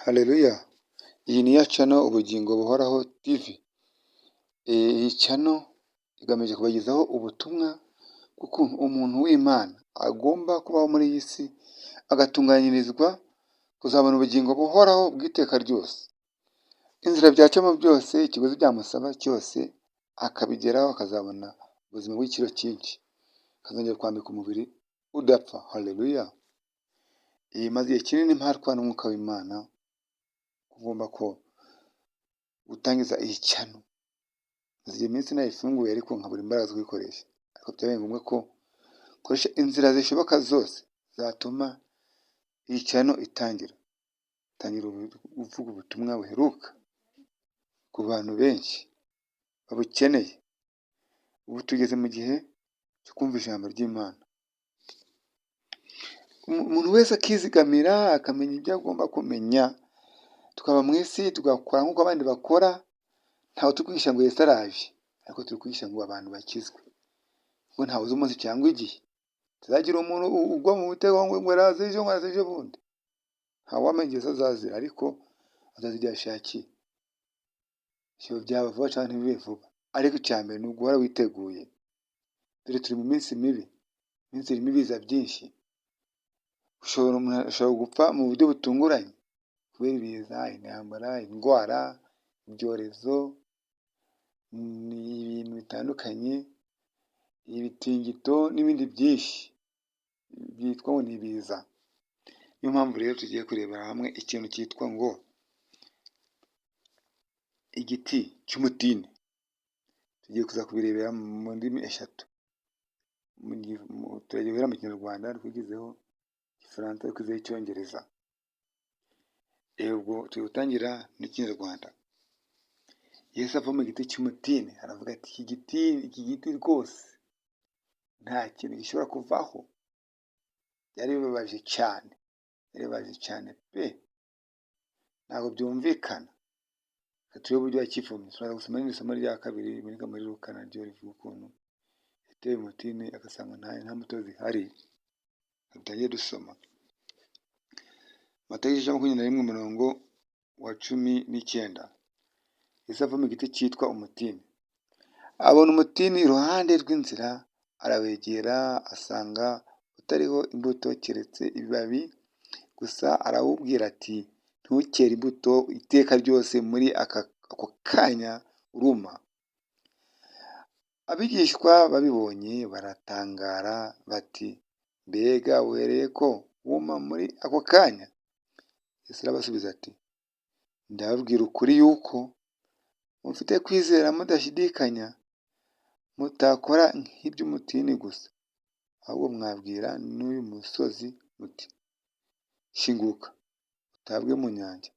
Haleluya! Iyi ni ya channel Ubugingo Buhoraho TV. Iyi channel igamije kubagezaho ubutumwa bw'ukuntu umuntu w'Imana agomba kubaho muri iyi si, agatunganyirizwa kuzabona ubugingo buhoraho bw'iteka ryose. Inzira byacamo byose, ikiguzi byamusaba cyose, akabigeraho akazabona ubuzima bw'igiciro cyinshi. Akazongera kwambika umubiri udapfa. Haleluya! Maze igihe kinini mpatwa n'umwuka w'Imana ugomba ko gutangiza iyi channel. Maze igihe iminsi nayifunguye ariko nkabura imbaraga zo kuyikoresha. Ariko byabaye ngombwa ko nkoresha inzira zishoboka zose zatuma iyi channel itangira uvuga ubutumwa buheruka ku bantu benshi babukeneye. Ubu tugeze mu gihe cyo kumva ijambo ry'Imana. Umuntu wese akizigamira akamenya ibyo agomba kumenya, tukaba mu isi tugakora nk'uko abandi bakora, ntawe turi kwigisha ngo Yesu araje, ariko turi kwigisha ngo abantu bakizwe. Kuko ntawe uzi umunsi cyangwa igihe tuzagira umuntu ugwa mu mutego ngo araza ejo, ngo araza ejo bundi. Ntawamenya igihe azazira, ariko azaza igihe ashakiye. Ivyo byaba vuba canke ntibibe vuba, ariko icya mbere ni uguhora witeguye. Dore turi mu minsi mibi, iminsi irimo ibiza byinshi. Umuntu ashobora gupfa mu buryo butunguranye kubera ibiza, intambara, indwara, ibyorezo, ibintu bitandukanye, ibitingito n'ibindi byinshi byitwa ngo ni ibiza. Niyo mpamvu rero tugiye kurebera hamwe ikintu cyitwa ngo igiti cy'umutini. Tugiye kuza kubirebera mu ndimi eshatu. Turagiye guhera mu Kinyarwanda, twigizeho Igifaransa, twigizeho Icyongereza. Ubwo turi gutangira n'Ikinyarwanda. Yesu ava mu giti cy'umutini aravuga ati iki giti rwose nta kintu gishobora kuvaho. Byari bibabaje cyane pe, ntabwo byumvikana. Turebe uburyo yakivumye. Turaza gusoma n'isomo rya kabiri riboneka muri Luka, naryo rivuga ukuntu yateye umutini agasanga nta mbuto zihari. Tugiye dusoma Matayo 21:19. Yesu ava mu giti cyitwa umutini, abona umutini iruhande rw'inzira, arawegera asanga utariho imbuto keretse ibibabi gusa. Arawubwira ati, ntukere imbuto iteka ryose, muri ako kanya uruma. Abigishwa babibonye baratangara bati, mbega uhereye ko wuma muri ako kanya? Yesu arabasubiza ati, ndababwira ukuri yuko mufite kwizera mudashidikanya, mutakora nk'iby'umutini gusa, ahubwo mwabwira n'uyu musozi muti, shinguka utabwe mu nyanja,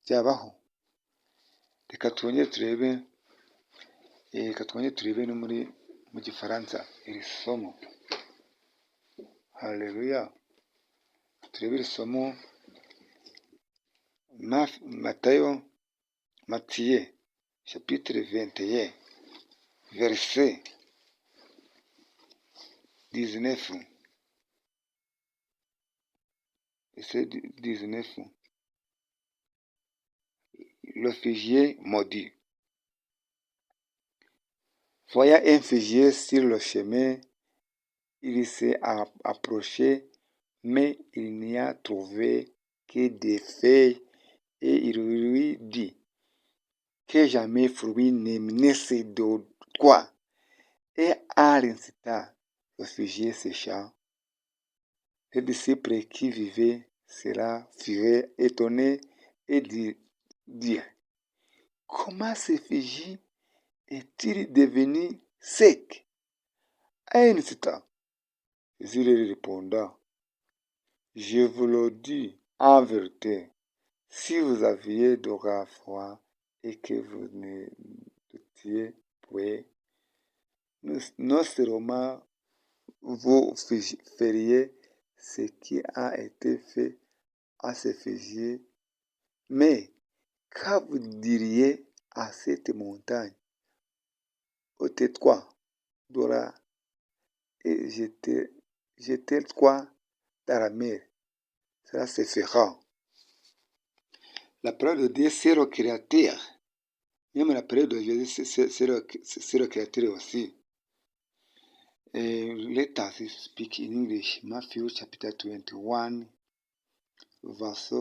byabaho. Reka twongere turebe no mu Gifaransa iri somo. Haleluya! Turebe iri somo Matthieu chapitre 21 verset 19. Le figuier maudit. Voyant un figuier sur le chemin, il s'est approché, mais il n'y a trouvé que des feuilles, et il lui dit que jamais fruit ne naisse de toi. Et à l'instant, le figuier sécha. Les disciples qui vivaient cela furent étonnés et dirent, comment ce figuier est-il devenu sec? À un instant, Jésus leur répondit, je vous le dis en vérité, si vous aviez de la foi et que vous ne doutiez point, non seulement vous feriez ce qui a été fait à ce figuier, mais quand vous diriez à cette montagne, ôte-toi de là et jetez-toi dans la mer, cela se fera. la parole de Dieu, c'est le Créateur. Même la parole de Jésus, c'est le Créateur aussi. Let us speak in English. Matthew chapter 21, verse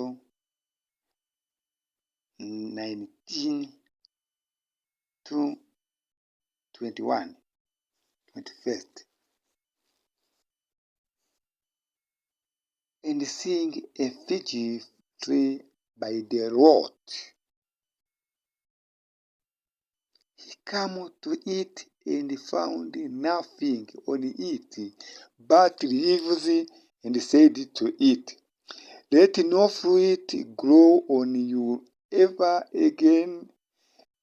19 to 21, 21st. And seeing a fig tree by the road, he came to it and found nothing on it but leaves, and said to it, Let no fruit grow on you ever again.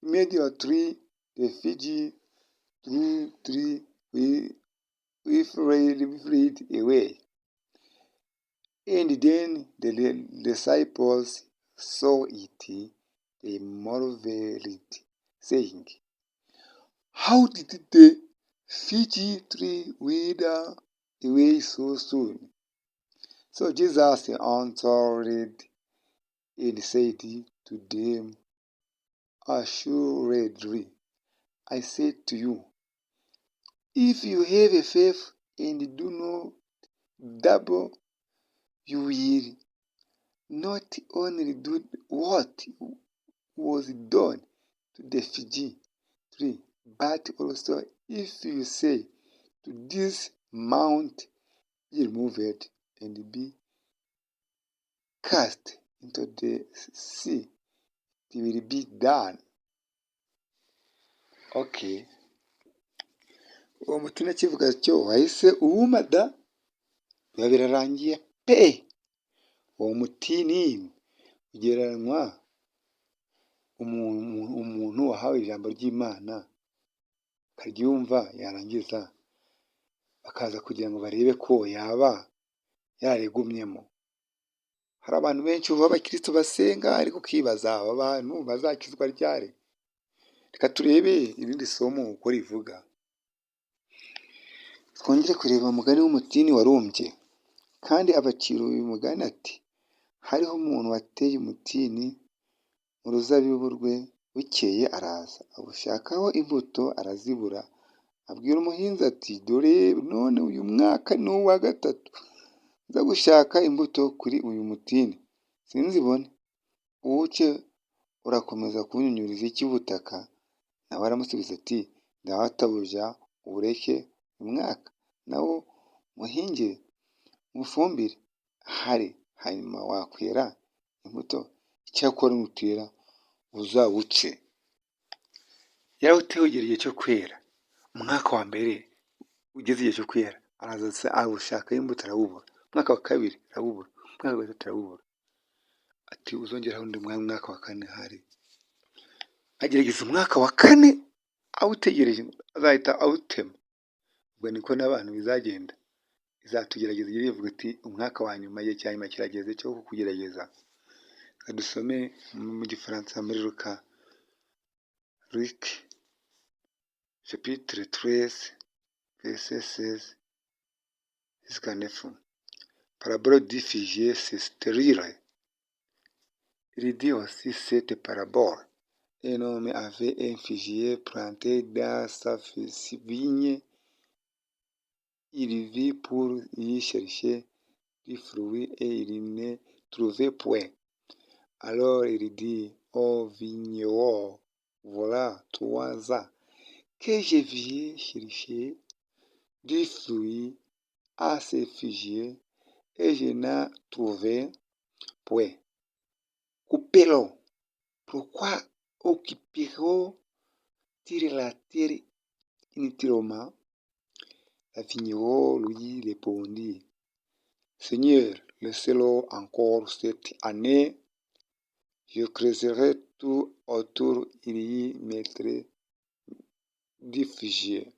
Immediately the fig tree fled away. And then the disciples saw it, they marveled, saying, How did the fig tree wither away so soon? So Jesus answered and said to them, Assuredly, I say to you, if you have a faith and do not double, you will not only do what was done to the fig tree, but also if you say to this mount, be removed and be cast into the sea, it will be done. Okay. Uwo mutima kivuga cyo wahise uwuma da biba birarangiye pe. Uwo mutini ugereranywa umuntu wahawe ijambo ry'Imana akaryumva yarangiza bakaza kugira ngo barebe ko yaba yarigumyemo. Hari abantu benshi b'abakristo basenga ariko ukibaza aba bantu bazakizwa ryari. Reka turebe irindi somo uko rivuga. Twongere kureba umugani w'umutini warumbye, kandi abacira uyu mugani ati, hariho umuntu wateye umutini mu ruzabibu rwe, bukeye araza awushakaho imbuto arazibura, abwira umuhinzi ati, dore none uyu mwaka ni uwa gatatu nza gushaka imbuto kuri uyu mutini sinzibone, uwuce urakomeza kunyunyuriza iki ubutaka? Nawe aramusubiza ati, databuja uwureke uyu mwaka, nawo muhingire mufumbire hari, hanyuma wakwera imbuto, icyakora nutera uzawuce. Yarawutewe ugera igihe cyo kwera, umwaka wa mbere ugeze igihe cyo kwera araza awushakaho imbuto arawubura, umwaka wa kabiri arawubura, umwaka wa gatatu arawubura, ati uzongeraho undi mwaka wa kane hari. Agerageza umwaka wa kane awutegereje azahita awutema. Ubwo niko n'abantu bizagenda, izatugerageza igihe ivuga iti umwaka wa nyuma, igihe cya nyuma kirageze cyo kukugerageza. Dusome mu gifaransa muri Luka, Luc chapitre 13 verset 16 jusqu'à 9. Parabole du figuier stérile. Il dit aussi cette parabole. Un homme avait un figuier planté dans sa vigne. Il vit pour y chercher du fruit et il ne trouvait point. Alors il dit au vigneron, voilà 3 ans que je viens chercher du fruit à ce figuier et je n'en trouvé point. Coupez-le. Pourquoi occuperont-ils la terre inutilement? Le vigneron lui répondit, Seigneur, laissez-le encore cette année. Je creuserai tout autour, il y mettrai du figuier.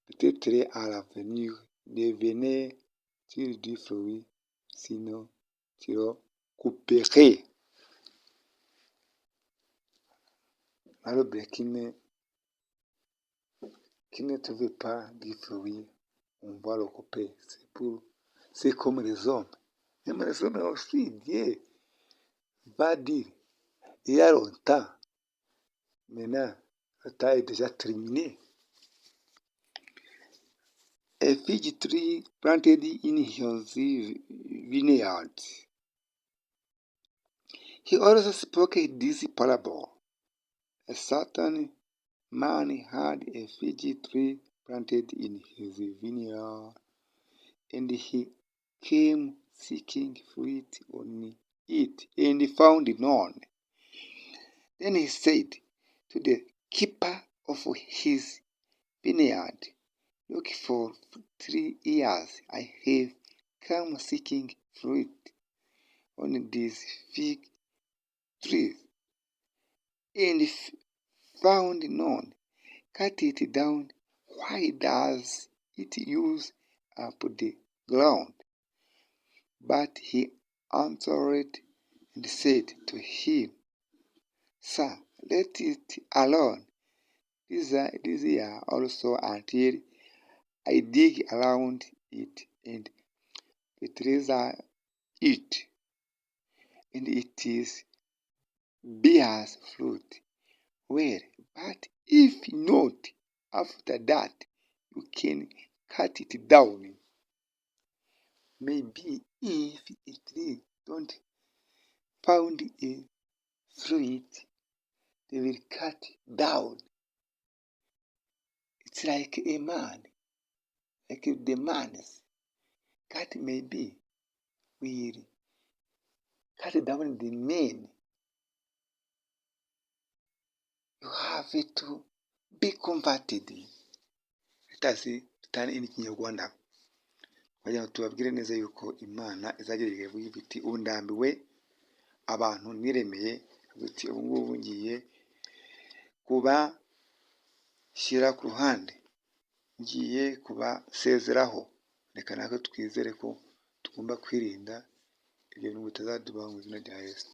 Peut-être à l'avenir devenez-il du fruit, sinon tu le couperai. L'arbre qui ne trouve pas du fruit, on va le couper. C'est comme les hommes. Même les hommes aussi, Dieu va dire il y a longtemps. Maintenant, le temps est déjà terminé. A fig tree planted in his vineyard. He also spoke this parable. A certain man had a fig tree planted in his vineyard, and he came seeking fruit on it, and found none. Then he said to the keeper of his vineyard, look, for 3 years I have come seeking fruit on this fig tree, and found none. Cut it down. Why does it use up the ground? But he answered and said to him, Sir, let it alone this year also until I dig around it and fertilize it, and it is bears fruit. Well, but if not, after that you can cut it down. Maybe if a tree don't found a fruit, they will cut down. It's like a man, like the man's cat maybe will cut down the man. You have to be converted. Tutane n'ikinyarwanda kugira ngo tubabwire neza yuko Imana izagira igihe ivuga iti ubu ndambiwe abantu niremeye, iti ubu ngubu ngiye kubashyira ku ruhande, ngiye kubasezeraho. Reka natwe twizere ko tugomba kwirinda ibyo bintu bitazadubaho mu izina rya Yesu.